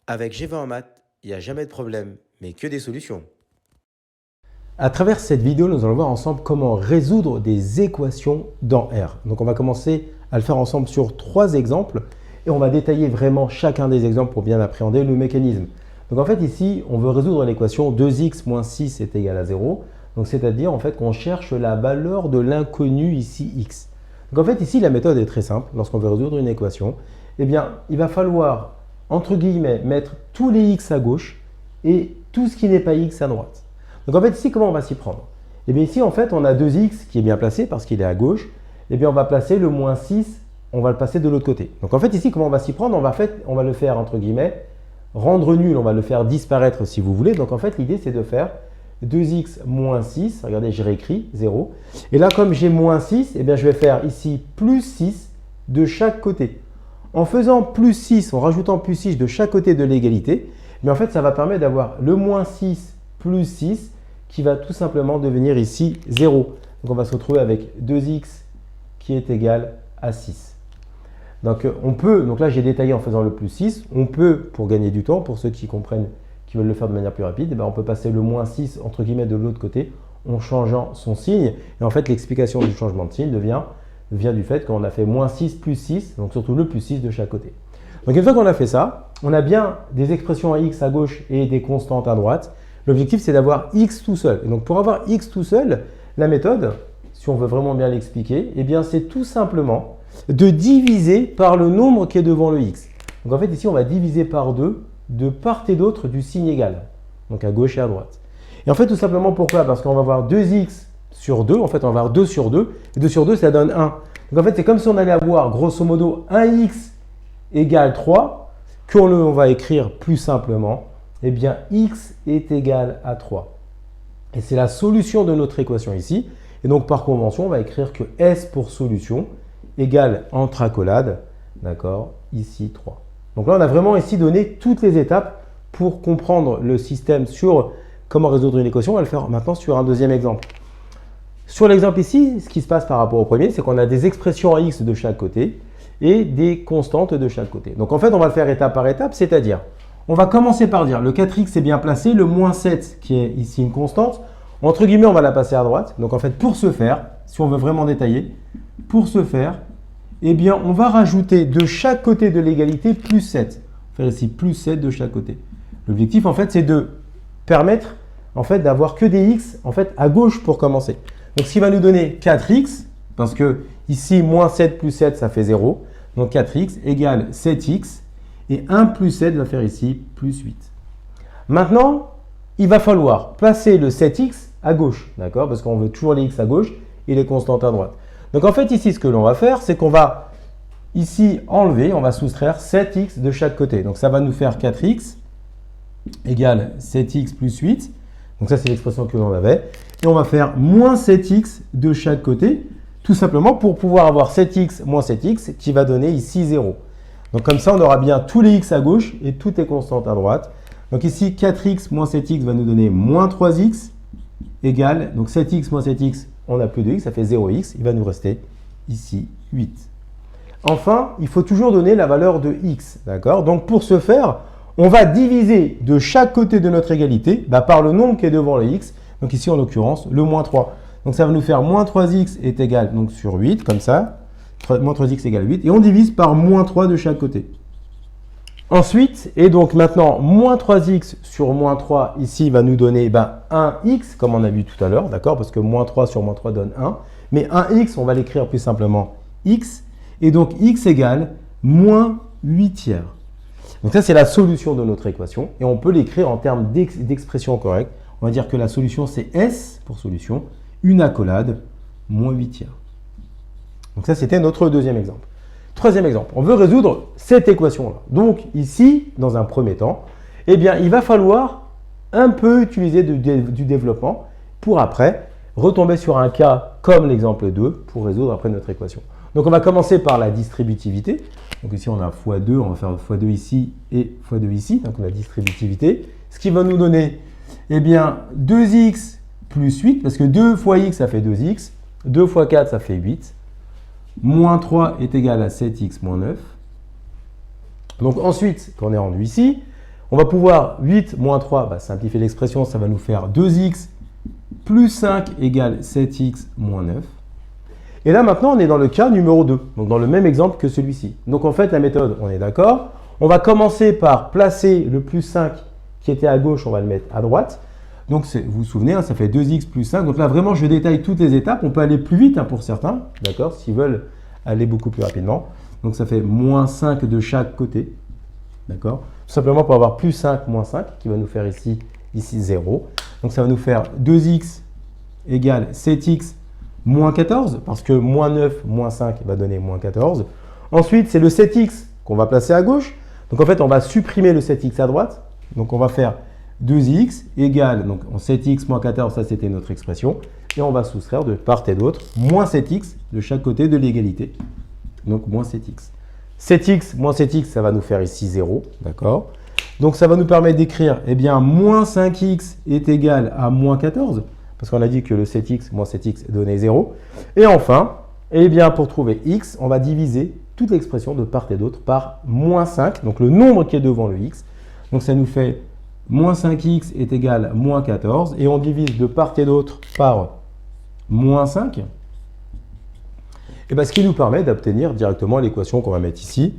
Avec G20 en maths, il n'y a jamais de problème, mais que des solutions. À travers cette vidéo, nous allons voir ensemble comment résoudre des équations dans R. Donc on va commencer à le faire ensemble sur 3 exemples et on va détailler vraiment chacun des exemples pour bien appréhender le mécanisme. Donc en fait ici, on veut résoudre l'équation 2x moins 6 est égal à 0. Donc c'est-à-dire en fait qu'on cherche la valeur de l'inconnu ici x. Donc en fait ici, la méthode est très simple. Lorsqu'on veut résoudre une équation, eh bien il va falloir entre guillemets mettre tous les x à gauche et tout ce qui n'est pas x à droite. Donc en fait ici, comment on va s'y prendre? Eh bien ici, en fait, on a 2x qui est bien placé parce qu'il est à gauche. Eh bien on va placer le moins 6, on va le placer de l'autre côté. Donc en fait ici, comment on va s'y prendre? On va le faire entre guillemets, rendre nul, on va le faire disparaître si vous voulez. Donc en fait, l'idée c'est de faire 2x moins 6, regardez, j'ai réécrit 0. Et là, comme j'ai moins 6, eh bien je vais faire ici plus 6 de chaque côté. En faisant plus 6, en rajoutant plus 6 de chaque côté de l'égalité, mais en fait, ça va permettre d'avoir le moins 6 plus 6 qui va tout simplement devenir ici 0. Donc, on va se retrouver avec 2x qui est égal à 6. Donc, donc là, j'ai détaillé en faisant le plus 6. On peut, pour gagner du temps, pour ceux qui comprennent, qui veulent le faire de manière plus rapide, on peut passer le moins 6 entre guillemets de l'autre côté en changeant son signe. Et en fait, l'explication du changement de signe vient du fait qu'on a fait moins 6 plus 6, donc surtout le plus 6 de chaque côté. Donc une fois qu'on a fait ça, on a bien des expressions à x à gauche et des constantes à droite. L'objectif, c'est d'avoir x tout seul. Et donc pour avoir x tout seul, la méthode, si on veut vraiment bien l'expliquer, eh bien c'est tout simplement de diviser par le nombre qui est devant le x. Donc en fait, ici, on va diviser par 2 de part et d'autre du signe égal, donc à gauche et à droite. Et en fait, tout simplement, pourquoi? Parce qu'on va avoir 2x sur 2, en fait, on va avoir 2 sur 2, et 2 sur 2, ça donne 1. Donc en fait, c'est comme si on allait avoir, grosso modo, 1x égale 3, qu'on va écrire plus simplement, eh bien, x est égal à 3. Et c'est la solution de notre équation ici. Et donc, par convention, on va écrire que S pour solution égale, entre accolades, d'accord, ici 3. Donc là, on a vraiment ici donné toutes les étapes pour comprendre le système sur comment résoudre une équation. On va le faire maintenant sur un deuxième exemple. Sur l'exemple ici, ce qui se passe par rapport au premier, c'est qu'on a des expressions à x de chaque côté et des constantes de chaque côté. Donc en fait, on va le faire étape par étape, c'est-à-dire, on va commencer par dire le 4x est bien placé, le moins 7 qui est ici une constante, entre guillemets, on va la passer à droite. Donc en fait, pour ce faire, si on veut vraiment détailler, pour ce faire, eh bien, on va rajouter de chaque côté de l'égalité plus 7. On va faire ici plus 7 de chaque côté. L'objectif, en fait, c'est de permettre en fait, d'avoir que des x en fait, à gauche pour commencer. Donc, ce qui va nous donner 4x, parce que ici, moins 7 plus 7, ça fait 0. Donc, 4x égale 7x. Et 1 plus 7 va faire ici plus 8. Maintenant, il va falloir placer le 7x à gauche, d'accord? Parce qu'on veut toujours les x à gauche et les constantes à droite. Donc, en fait, ici, ce que l'on va faire, c'est qu'on va ici enlever, on va soustraire 7x de chaque côté. Donc, ça va nous faire 4x égale 7x plus 8. Donc, ça, c'est l'expression que l'on avait. Et on va faire moins 7x de chaque côté, tout simplement pour pouvoir avoir 7x moins 7x qui va donner ici 0. Donc, comme ça, on aura bien tous les x à gauche et toutes les constantes à droite. Donc, ici, 4x moins 7x va nous donner moins 3x égale, donc 7x moins 7x, on n'a plus de x, ça fait 0x. Il va nous rester ici 8. Enfin, il faut toujours donner la valeur de x, d'accord? Donc, pour ce faire, on va diviser de chaque côté de notre égalité par le nombre qui est devant le x. Donc, ici, en l'occurrence, le moins 3. Donc, ça va nous faire moins 3x est égal donc, sur 8, comme ça. Moins 3x égale 8. Et on divise par moins 3 de chaque côté. Ensuite, et donc maintenant, moins 3x sur moins 3, ici, va nous donner 1x, comme on a vu tout à l'heure, d'accord? Parce que moins 3 sur moins 3 donne 1. Mais 1x, on va l'écrire plus simplement x. Et donc, x égale moins 8 tiers. Donc ça, c'est la solution de notre équation. Et on peut l'écrire en termes d'expression correcte. On va dire que la solution, c'est S pour solution, une accolade, moins 8 tiers. Donc ça, c'était notre deuxième exemple. Troisième exemple, on veut résoudre cette équation-là. Donc ici, dans un premier temps, eh bien, il va falloir un peu utiliser du développement pour après retomber sur un cas comme l'exemple 2 pour résoudre après notre équation. Donc on va commencer par la distributivité. Donc ici, on a x2, on va faire x2 ici et x2 ici. Donc la distributivité. Ce qui va nous donner, eh bien, 2x plus 8, parce que 2 fois x, ça fait 2x. 2 fois 4, ça fait 8. Moins 3 est égal à 7x moins 9. Donc ensuite, quand on est rendu ici, On va pouvoir 8 moins 3, simplifier l'expression, ça va nous faire 2x plus 5 égale 7x moins 9. Et là, maintenant, on est dans le cas numéro 2, donc dans le même exemple que celui-ci. Donc, en fait, la méthode, on est d'accord. On va commencer par placer le plus 5 qui était à gauche, on va le mettre à droite. Donc, vous vous souvenez, ça fait 2x plus 5. Donc là, vraiment, je détaille toutes les étapes. On peut aller plus vite pour certains, d'accord, s'ils veulent aller beaucoup plus rapidement. Donc, ça fait moins 5 de chaque côté, d'accord. Tout simplement pour avoir plus 5, moins 5, qui va nous faire ici 0. Donc, ça va nous faire 2x égale 7x moins 14, parce que moins 9, moins 5 va donner moins 14. Ensuite, c'est le 7x qu'on va placer à gauche. Donc, en fait, on va supprimer le 7x à droite. Donc, on va faire 2x égale, donc 7x moins 14, ça c'était notre expression. Et on va soustraire de part et d'autre moins 7x de chaque côté de l'égalité. Donc, moins 7x. 7x moins 7x, ça va nous faire ici 0, d'accord? Donc, ça va nous permettre d'écrire, eh bien, moins 5x est égal à moins 14. Parce qu'on a dit que le 7x moins 7x donnait 0. Et enfin, eh bien, pour trouver x, on va diviser toute l'expression de part et d'autre par moins 5, donc le nombre qui est devant le x. Donc, ça nous fait moins 5x est égal à moins 14. Et on divise de part et d'autre par moins 5. Et bien, ce qui nous permet d'obtenir directement l'équation qu'on va mettre ici.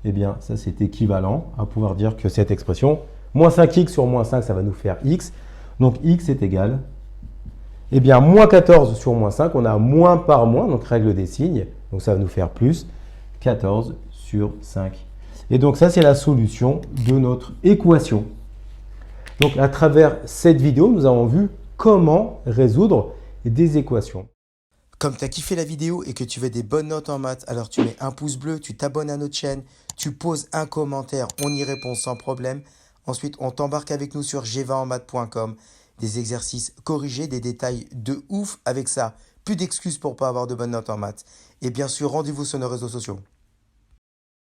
Eh bien, ça, c'est équivalent à pouvoir dire que cette expression, moins 5x sur moins 5, ça va nous faire x. Donc, x est égal, eh bien, moins 14 sur moins 5, on a moins par moins, donc règle des signes. Donc, ça va nous faire plus 14 sur 5. Et donc, ça, c'est la solution de notre équation. Donc, à travers cette vidéo, nous avons vu comment résoudre des équations. Comme tu as kiffé la vidéo et que tu veux des bonnes notes en maths, alors tu mets un pouce bleu, tu t'abonnes à notre chaîne, tu poses un commentaire, on y répond sans problème. Ensuite, on t'embarque avec nous sur g20enmaths.com. Des exercices corrigés, des détails de ouf avec ça. Plus d'excuses pour pas avoir de bonnes notes en maths. Et bien sûr, rendez-vous sur nos réseaux sociaux.